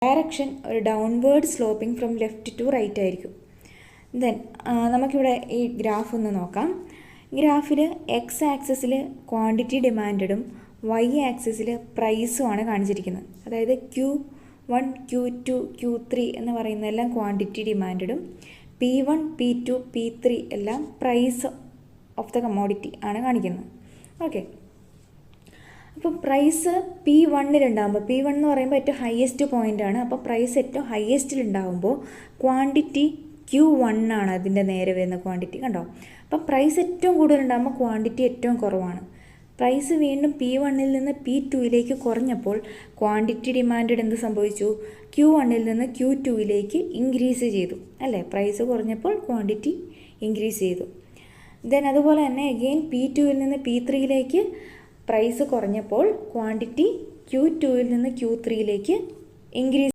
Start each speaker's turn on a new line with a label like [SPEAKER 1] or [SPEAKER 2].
[SPEAKER 1] Direction ഒരു downward sloping from left to right ആയിരിക്കും. Then നമുക്കിവിടെ ഈ ഗ്രാഫ് ഒന്ന് നോക്കാം. ഗ്രാഫിൽ എക്സ് ആക്സിസിൽ ക്വാണ്ടിറ്റി ഡിമാൻഡും വൈ ആക്സിസിൽ പ്രൈസുമാണ് കാണിച്ചിരിക്കുന്നത്. അതായത് Q1, Q2, Q3 എന്ന് പറയുന്നതെല്ലാം ക്വാണ്ടിറ്റി ഡിമാൻഡും P1, P2, P3 എല്ലാം പ്രൈസ് ഓഫ് ദ കമ്മോഡിറ്റി ആണ് കാണിക്കുന്നത്. ഓക്കെ, അപ്പോൾ പ്രൈസ് P1-ലുണ്ടാകുമ്പോൾ, P1 എന്ന് പറയുമ്പോൾ ഏറ്റവും ഹയസ്റ്റ് പോയിൻ്റാണ്. അപ്പോൾ പ്രൈസ് ഏറ്റവും ഹയസ്റ്റിലുണ്ടാകുമ്പോൾ ക്വാണ്ടിറ്റി Q1 ആണ് അതിൻ്റെ നേരെ വരുന്ന ക്വാണ്ടിറ്റി. കണ്ടോ? അപ്പോൾ പ്രൈസ് ഏറ്റവും കൂടുതലുണ്ടാകുമ്പോൾ ക്വാണ്ടിറ്റി ഏറ്റവും കുറവാണ്. പ്രൈസ് വീണ്ടും P1-ൽ നിന്ന് P2-ലേക്ക് കുറഞ്ഞപ്പോൾ ക്വാണ്ടിറ്റി ഡിമാൻഡ് എന്ത് സംഭവിച്ചു? Q1-ൽ നിന്ന് Q2-ലേക്ക് ഇൻക്രീസ് ചെയ്തു അല്ലേ? പ്രൈസ് കുറഞ്ഞപ്പോൾ ക്വാണ്ടിറ്റി ഇൻക്രീസ് ചെയ്തു. ദെൻ അതുപോലെ തന്നെ അഗെയിൻ P2-ൽ നിന്ന് P3-ലേക്ക് പ്രൈസ് കുറഞ്ഞപ്പോൾ ക്വാണ്ടിറ്റി Q2-ൽ നിന്ന് Q3-ലേക്ക് ഇൻക്രീസ്